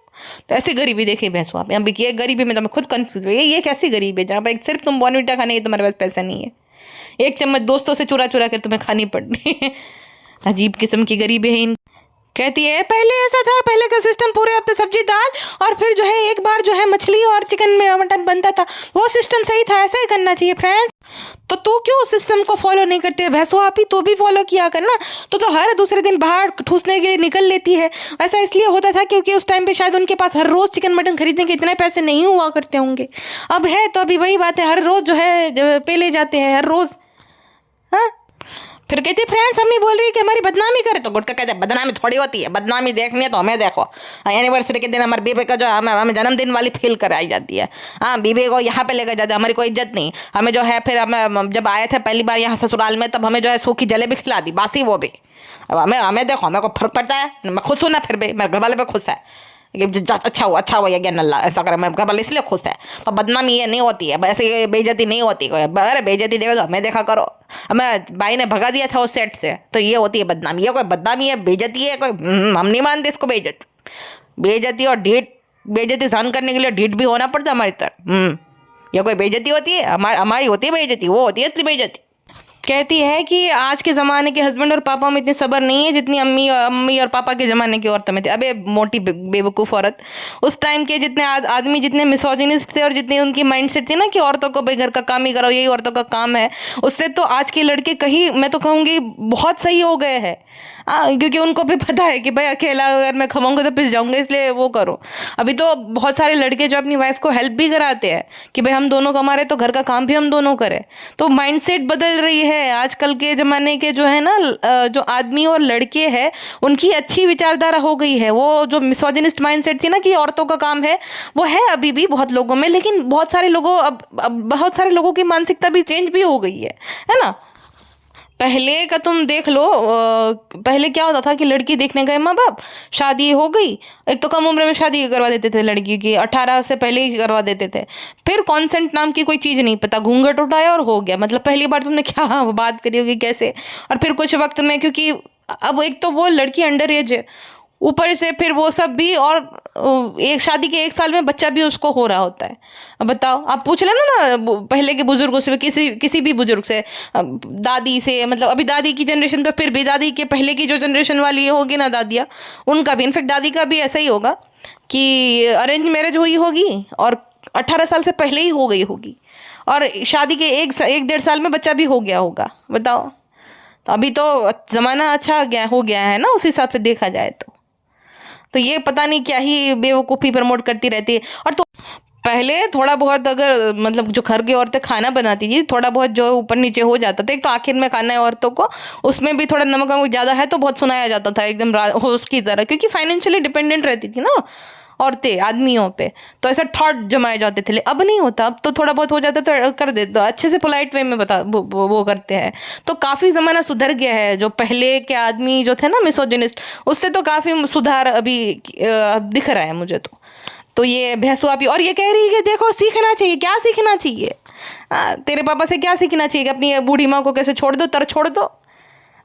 तो ऐसी गरीबी देखिए भैंसो आप। यहाँ ये गरीबी में तो मैं खुद कंफ्यूज हुई ये कैसी गरीबी है जहाँ पर सिर्फ तुम बॉर्नविटा खाने की तुम्हारे पास पैसा नहीं है। एक चम्मच दोस्तों से चुरा चुरा कर तुम्हें खानी पड़ रही है। अजीब किस्म की गरीबी है इन। कहती है पहले ऐसा था पहले का सिस्टम पूरे हफ्ते सब्जी दाल और फिर जो है एक बार जो है मछली और चिकन मटन बनता था वो सिस्टम सही था। ऐसा ही करना चाहिए फ्रेंड्स। तो तू क्यों उस सिस्टम को फॉलो नहीं करती है भैंसो आप ही? तो भी फॉलो किया करना। तो हर दूसरे दिन बाहर ठूसने के लिए निकल लेती है। ऐसा इसलिए होता था क्योंकि उस टाइम पे शायद उनके पास हर रोज़ चिकन मटन खरीदने के इतने पैसे नहीं हुआ करते होंगे। अब है तो अभी वही बात है हर रोज़ जो है पे ले जाते हैं हर रोज़। हाँ फिर कहती फ्रेंड्स अम्मी बोल रही है कि हमारी बदनामी करे। तो गुटका कहते हैं बदनामी थोड़ी होती है बदनामी देखनी है तो हमें देखो एनिवर्सरी के दिन हमारे बीबी का जो हमें जन्मदिन वाली फील कराई जाती है। हाँ बीबी को यहाँ पे लेकर जाते हमारी कोई इज्जत नहीं। हमें जो है फिर हमें जब आए थे पहली बार यहाँ ससुराल में तब हमें जो है सूखी जलेबी खिला दी बासी वो भी। अब हमें देखो हमें को फर्क पड़ता है मैं खुश हूँ ना फिर भी मेरे घर वाले पे खुश है अच्छा हुआ ये ज्ञान अल्लाह ऐसा करे मैं घर वाले इसलिए खुश है। तो बदनामी ये नहीं होती है ऐसे बेइज्जती नहीं होती। अरे बेइज्जती देखो तो हमें देखा करो हमें भाई ने भगा दिया था उस सेट से तो ये होती है बदनामी। ये कोई बदनामी है बेइज्जती है कोई हम नहीं मानते इसको बेइज्जती और ढीठ बेइज्जती सहन करने के लिए ढीठ भी होना पड़ता है हमारी तरह। ये कोई बेइज्जती होती है हमारी होती है बेइज्जती वो होती है असली बेइज्जती। कहती है कि आज के ज़माने के हस्बैंड और पापा में इतने सब्र नहीं है जितनी अम्मी और पापा के ज़माने की औरतों में थी। अबे मोटी बेवकूफ़ औरत, उस टाइम के जितने आदमी जितने मिसोजिनिस्ट थे और जितनी उनकी माइंडसेट थी ना कि औरतों को भाई घर का काम ही करो, यही औरतों का काम है, उससे तो आज के लड़के कहीं मैं तो कहूँगी बहुत सही हो गए हैं। क्योंकि उनको भी पता है कि भाई अकेला अगर मैं खमाऊंगा तो पिस जाऊंगा, इसलिए वो करो। अभी तो बहुत सारे लड़के जो अपनी वाइफ को हेल्प भी कराते हैं कि भाई हम दोनों कमा रहे तो घर का काम भी हम दोनों करें। तो माइंडसेट बदल रही है आजकल के ज़माने के जो है ना, जो आदमी और लड़के हैं उनकी अच्छी विचारधारा हो गई है। वो जो मिसोजिनिस्ट माइंडसेट थी ना कि औरतों का काम है, वो है अभी भी बहुत लोगों में, लेकिन बहुत सारे लोगों अब बहुत सारे लोगों की मानसिकता भी चेंज भी हो गई है ना। पहले का तुम देख लो, पहले क्या होता था कि लड़की देखने गए माँ बाप, शादी हो गई, एक तो कम उम्र में शादी करवा देते थे लड़की की, 18 से पहले ही करवा देते थे। फिर कॉन्सेंट नाम की कोई चीज़ नहीं पता, घूंघट उठाया और हो गया। मतलब पहली बार तुमने क्या बात करी होगी कैसे, और फिर कुछ वक्त में, क्योंकि अब एक तो वो लड़की अंडर एज है, ऊपर से फिर वो सब भी, और एक शादी के 1 साल में बच्चा भी उसको हो रहा होता है। अब बताओ, आप पूछ लेना ना पहले के बुजुर्गों से, किसी भी बुजुर्ग से, दादी से, मतलब अभी दादी की जनरेशन तो फिर भी, दादी के पहले की जो जनरेशन वाली होगी ना दादियाँ, उनका भी, इनफेक्ट दादी का भी ऐसा ही होगा कि अरेंज मैरिज हुई होगी और 18 साल से पहले ही हो गई होगी, और शादी के 1-1.5 साल में बच्चा भी हो गया होगा। बताओ, तो अभी तो ज़माना अच्छा हो गया है ना उस हिसाब से देखा जाए तो ये पता नहीं क्या ही बेवकूफ़ी प्रमोट करती रहती है। और तो पहले थोड़ा बहुत अगर मतलब जो घर की औरतें खाना बनाती थी, थोड़ा बहुत जो ऊपर नीचे हो जाता था, एक तो आखिर में खाना है औरतों को, उसमें भी थोड़ा नमक वमक ज़्यादा है तो बहुत सुनाया जाता था एकदम होस्ट की तरह, क्योंकि फाइनेंशियली डिपेंडेंट रहती थी ना औरतें आदमियों पे, तो ऐसा थॉट जमाए जाते थे। अब नहीं होता, अब तो थोड़ा बहुत हो जाता तो कर देते, अच्छे से पोलाइट वे में बता वो करते हैं। तो काफ़ी ज़माना सुधर गया है। जो पहले के आदमी जो थे ना मिसोजिनिस्ट, उससे तो काफ़ी सुधार अभी दिख रहा है मुझे तो ये भैंसुआ भी, और ये कह रही है कि देखो सीखना चाहिए, क्या सीखना चाहिए, तेरे पापा से क्या सीखना चाहिए कि अपनी बूढ़ी माँ को कैसे छोड़ दो, छोड़ दो,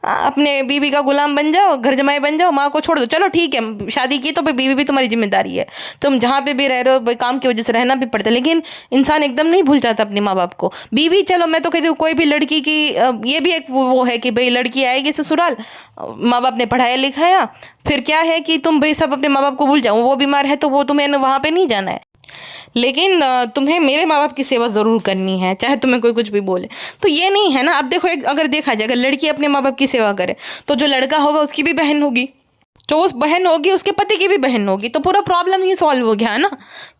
अपने बीवी का गुलाम बन जाओ, घर जमाई बन जाओ, माँ को छोड़ दो। चलो ठीक है, शादी की तो बीवी भी तुम्हारी जिम्मेदारी है, तुम जहाँ पे भी रह रहे हो काम की वजह से रहना भी पड़ता है, लेकिन इंसान एकदम नहीं भूल जाता अपने माँ बाप को। बीवी, चलो मैं तो कहती हूँ कोई भी लड़की की ये भी एक वो है कि भाई लड़की आएगी ससुराल, माँ बाप ने पढ़ाया लिखाया, फिर क्या है कि तुम भाई सब अपने माँ बाप को भूल जाओ, वो बीमार है तो वो तुम्हें वहाँ पर नहीं जाना है, लेकिन तुम्हें मेरे माँ बाप की सेवा ज़रूर करनी है, चाहे तुम्हें कोई कुछ भी बोले। तो ये नहीं है ना। अब देखो, अगर देखा जाए, अगर लड़की अपने माँ बाप की सेवा करे तो जो लड़का होगा उसकी भी बहन होगी, जो उस बहन होगी उसके पति की भी बहन होगी, तो पूरा प्रॉब्लम ही सॉल्व हो गया है ना।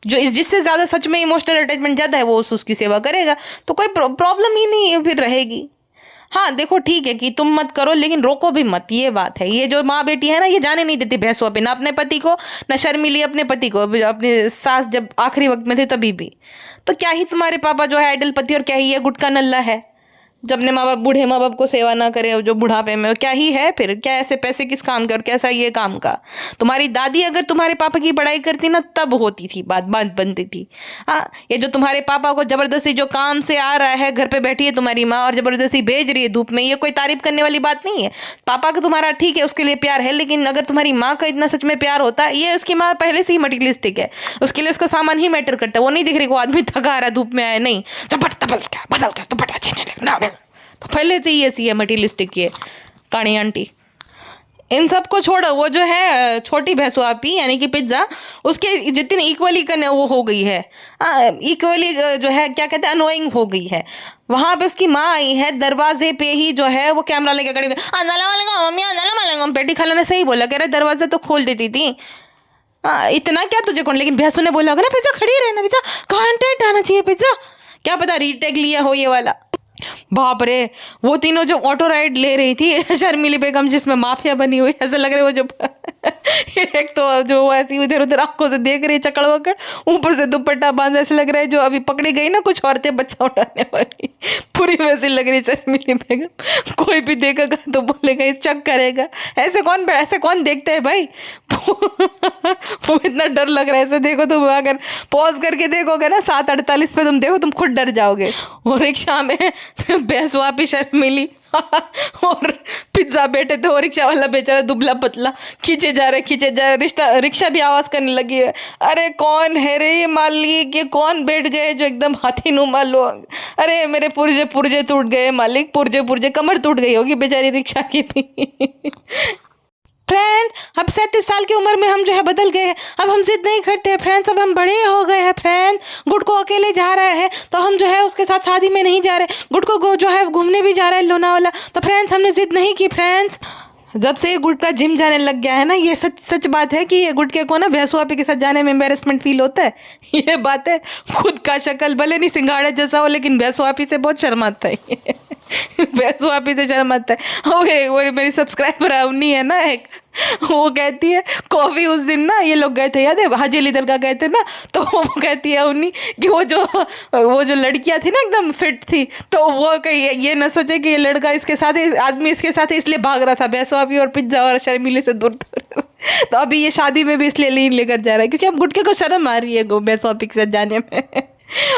जिससे ज़्यादा सच में इमोशनल अटैचमेंट ज़्यादा है वो उसकी सेवा करेगा, तो कोई प्रॉब्लम ही नहीं फिर रहेगी। हाँ देखो, ठीक है कि तुम मत करो लेकिन रोको भी मत, ये बात है। ये जो माँ बेटी है ना, ये जाने नहीं देती भैंसों पे, ना अपने पति को, ना शर्मिली अपने पति को, अपने सास जब आखिरी वक्त में थे तभी भी। तो क्या ही तुम्हारे पापा जो है आइडल पति, और क्या ही ये गुटका नल्ला है जब अपने माँ बाप, बूढ़े माँ बाप को सेवा ना करे जो बुढ़ापे में, क्या ही है फिर, क्या ऐसे पैसे किस काम के और कैसा ये काम का। तुम्हारी दादी अगर तुम्हारे पापा की बड़ाई करती ना, तब होती थी बात बनती थी। हाँ, ये जो तुम्हारे पापा को ज़बरदस्ती जो काम से आ रहा है, घर पे बैठी है तुम्हारी माँ और ज़बरदस्ती भेज रही है धूप में, ये कोई तारीफ करने वाली बात नहीं है। पापा का तुम्हारा ठीक है, उसके लिए प्यार है, लेकिन अगर तुम्हारी माँ का इतना सच में प्यार होता, ये उसकी माँ पहले से ही मटीरियलिस्टिक है, उसके लिए उसका सामान ही मैटर करता है। वो नहीं दिख रही को आदमी थका रहा है धूप में आया, नहीं बदल क्या तो बटा अच्छे, तो पहले से ही ऐसी है मटीरियलिस्टिक ये काणी आंटी। इन सब को छोड़ो, वो जो है छोटी भैंसों आपी यानी कि पिज्ज़ा, उसके जितनी इक्वली करने वो हो गई है, इक्वली जो है क्या कहते हैं अनोइंग हो गई है। वहाँ पे उसकी माँ आई है, दरवाजे पे ही जो है वो कैमरा लेके खड़ी, मम्मी पेटी खाला ने सही बोला, कह रहे दरवाजा तो खोल देती थी, इतना क्या तुझे कौन। लेकिन भैंसों ने बोला होगा ना पिज्ज़ा खड़ी रहना, पिज्ज़ा कंटेंट आना चाहिए, पिज्ज़ा क्या पता रीटेक लिया हो ये वाला। बाप रे, वो तीनों जो ऑटो राइड ले रही थी शर्मिली बेगम, जिसमें माफिया बनी हुई, ऐसा लग रहा है वो जो एक तो जो ऐसी उधर उधर आंखों से देख रही है चकड़ वकड़, ऊपर से दुपट्टा बांधा, ऐसे लग रहा है जो अभी पकड़ी गई ना कुछ औरतें बच्चा उठाने वाली, पूरी वैसी लग रही है शर्मिली बेगम। कोई भी देखेगा तो बोलेगा, इस चक करेगा, ऐसे कौन देखता है भाई वो इतना डर लग रहा है। ऐसे देखो तुम, अगर पॉज करके देखोगे ना 7:48 पे तुम देखो, तुम खुद डर जाओगे। और रिक्शा में बेस्वापी शर्मिली और पिज्ज़ा बैठे थे, और रिक्शा वाला बेचारा दुबला पतला खींचे जा रहे, रिक्शा भी आवाज़ करने लगी है, अरे कौन है रे ये मालिक, ये कौन बैठ गए जो एकदम हाथी नुमा लोग, अरे मेरे पुर्जे पुर्जे टूट गए मालिक, पुर्जे पुर्जे, कमर टूट गई होगी बेचारी रिक्शा की भी। फ्रेंड्स, अब 37 साल की उम्र में हम जो है बदल गए हैं, अब हम जिद नहीं करते हैं फ्रेंड्स, अब हम बड़े हो गए हैं फ्रेंड्स। गुड को अकेले जा रहा है तो हम जो है उसके साथ शादी में नहीं जा रहे, गुड को जो है घूमने भी जा रहा है लोनावाला, तो फ्रेंड्स हमने जिद नहीं की फ्रेंड्स। जब से ये गुड का जिम जाने लग गया है ना, ये सच बात है कि ये गुटके को ना भैंसुआपी के साथ जाने में एम्बेरसमेंट फील होता है। ये बात है, खुद का शक्ल भले नहीं सिंगाड़े जैसा हो, लेकिन भैंसुआपी से बहुत शर्माता है। भैंसुआपी से शर्माता है। वो मेरी सब्सक्राइबर अवनी है ना एक, वो कहती है कॉफ़ी उस दिन ना ये लोग गए थे, याद है हाजी अली दरगाह गए थे ना, तो वो कहती है उन्हीं कि वो जो लड़कियां थी ना एकदम फिट थी, तो वो कहीं ये ना सोचे कि ये लड़का इसके साथ आदमी इसके साथ इसलिए भाग रहा था भैंसुआपी और पिज्ज़ा और शर्मिले से दूर दूर। तो अभी ये शादी में भी इसलिए नहीं लेकर जा रहा है क्योंकि अब गुटके को शर्म आ रही है भैंसुआपी के साथ जाने में।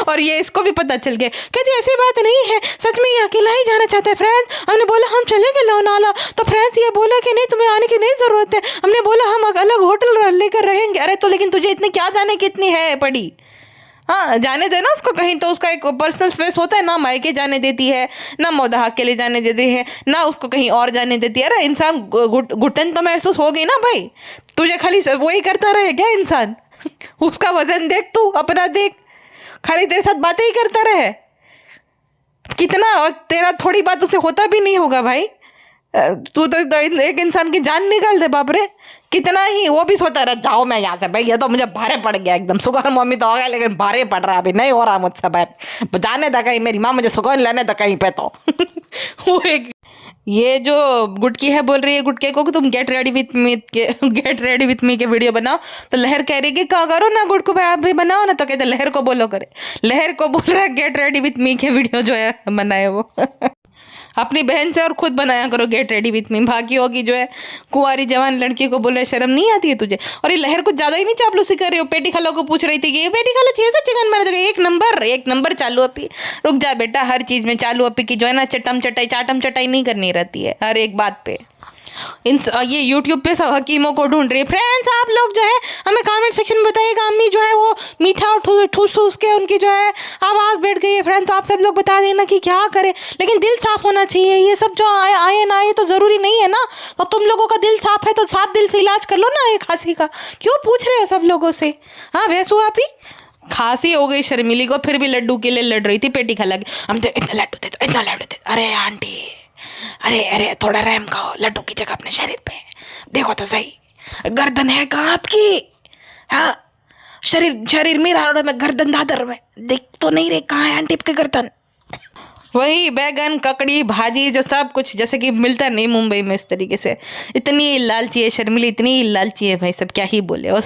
और ये इसको भी पता चल गया, कहती ऐसी बात नहीं है, सच में ये अकेला ही जाना चाहता है फ्रेंड्स। हमने बोला हम चलेंगे लोनावाला, तो फ्रेंड्स ये बोला कि नहीं तुम्हें आने की नहीं ज़रूरत है। हमने बोला हम अलग होटल लेकर रहेंगे। अरे तो लेकिन तुझे इतनी क्या जाने की इतनी है पड़ी, हाँ जाने देना उसको कहीं, तो उसका एक पर्सनल स्पेस होता है ना, मायके जाने देती है ना मौदहा के लिए जाने देती है ना उसको कहीं और जाने देती है। अरे इंसान घुटन तो महसूस हो गई ना भाई, तुझे खाली वही करता रहे क्या इंसान? उसका वजन देख, तू अपना देख, खाली तेरे साथ बातें ही करता रहे कितना, और तेरा थोड़ी बात उसे होता भी नहीं होगा भाई। तू तो एक इंसान की जान निकाल दे बाप रे, कितना ही वो भी सोता रहा जाओ मैं यहाँ से भाई, ये तो मुझे भारे पड़ गया एकदम, सुगर मम्मी तो हो गया लेकिन भारे पड़ रहा, अभी नहीं हो रहा मुझसे भाई, जाने दे कहीं, मेरी माँ मुझे सुकून लेने दे कहीं पे। तो वो एक ये जो गुटकी है बोल रही है गुटके को कि तुम गेट रेडी विथ मी के वीडियो बनाओ, तो लहर कह रही है कि क्या करो ना गुट को भाई आप भी बनाओ ना, तो कहते लहर को बोलो करे, लहर को बोल रहा है गेट रेडी विथ मी के वीडियो जो है बनाए वो। अपनी बहन से और खुद बनाया करो गेट रेडी विथ मी, बाकी होगी जो है कुंवारी जवान लड़की को बोल रहे शर्म नहीं आती है तुझे। और ये लहर कुछ ज़्यादा ही नहीं चापलूसी कर रही हो, पेटी खाला को पूछ रही थी कि ये पेटी खाला थी ऐसा चिकन बना देगा, एक नंबर चालू अपी। रुक जा बेटा, हर चीज़ में चालू अपी की जो है ना चाटम चटाई नहीं करनी रहती है हर एक बात पे। ये यूट्यूब पे सब हकीमों को ढूंढ रही है। फ्रेंड्स आप लोग जो है हमें कमेंट सेक्शन में बताइएगा, अम्मी जो है वो मीठा और ठूस के उनकी जो है आवाज़ बैठ गई है फ्रेंड्स, तो आप सब लोग बता देना कि क्या करें, लेकिन दिल साफ होना चाहिए। ये सब जो आए ना आए तो ज़रूरी नहीं है ना, तो तुम लोगों का दिल साफ है तो साफ दिल से इलाज कर लो ना ये खांसी का, क्यों पूछ रहे हो सब लोगों से? हाँ भैंसुआपी खांसी हो गई शर्मिली को, फिर भी लड्डू के लिए लड़ रही थी पेटी खाला के, हम तो इतना लड्डू दे, अरे आंटी अरे थोड़ा रहम खाओ, लड्डू की जगह अपने शरीर पे देखो तो सही, गर्दन है कहाँ आपकी? हाँ शरीर मेरा और मैं गर्दन दादर में, देख तो नहीं रहे कहाँ है आंटी के गर्दन? वही बैगन ककड़ी भाजी जो सब कुछ जैसे कि मिलता नहीं मुंबई में इस तरीके से। इतनी लालची है शर्मिली, इतनी लालची है भाई, सब क्या ही बोले। और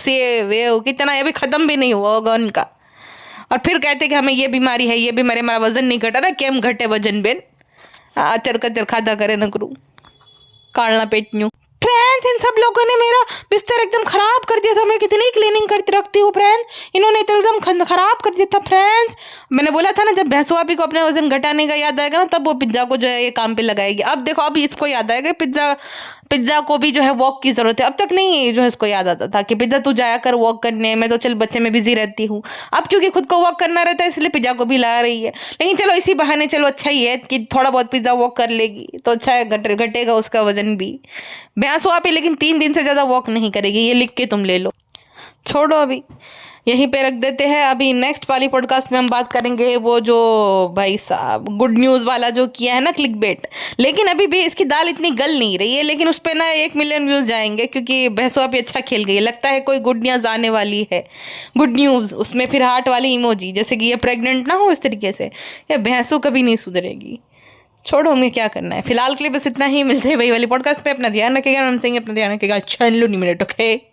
वे कितना अभी ख़त्म भी नहीं हुआ होगा उनका, और फिर कहते कि हमें ये बीमारी है, ये बीमारी, हमारा वजन नहीं घटा रहा, केम घटे वजन बेन, अचर कचर खाता करे न करूँ कालना पेट न्यू। फ्रेंड्स इन सब लोगों ने मेरा बिस्तर एकदम ख़राब कर दिया था, मैं कितनी क्लीनिंग करती रखती हूँ फ्रेंड्स, इन्होंने तो एकदम ख़राब कर दिया था फ्रेंड्स। मैंने बोला था ना जब भैंसुआपी को अपने वजन घटाने का याद आएगा ना तब वो पिज्ज़ा को जो है ये काम पे लगाएगी। अब देखो अभी इसको याद आएगा पिज्ज़ा को भी जो है वॉक की ज़रूरत है, अब तक नहीं जो है इसको याद आता था कि पिज्ज़ा तू जाया कर वॉक करने, मैं तो चल बच्चे में बिजी रहती हूँ। अब क्योंकि खुद को वॉक करना रहता है इसलिए पिज्ज़ा को भी ला रही है, लेकिन चलो इसी बहाने चलो अच्छा ही है कि थोड़ा बहुत पिज्ज़ा वॉक कर लेगी तो अच्छा है, घटेगा उसका वजन भी। भैंसुआपी लेकिन 3 दिन से ज़्यादा वॉक नहीं करेगी, ये लिख के तुम ले लो। छोड़ो अभी यहीं पे रख देते हैं। अभी नेक्स्ट वाली पॉडकास्ट में हम बात करेंगे वो जो भाई साहब गुड न्यूज़ वाला जो किया है ना क्लिकबेट, लेकिन अभी भी इसकी दाल इतनी गल नहीं रही है, लेकिन उस पर ना 1 मिलियन व्यूज़ जाएंगे क्योंकि भैंसुआपी अच्छा खेल गई है। लगता है कोई गुड न्यूज़ आने वाली है, गुड न्यूज़ उसमें फिर हार्ट वाली इमोजी, जैसे कि ये प्रेग्नेंट ना हो इस तरीके से, या भैंसू कभी नहीं सुधरेगी। छोड़ो हमें क्या करना है, फिलहाल के लिए बस इतना ही। मिलते हैं वही वाली पॉडकास्ट पे, अपना ध्यान रखेगा, हम सिंह अपना ध्यान रखेगा। 96 मिनट ओके।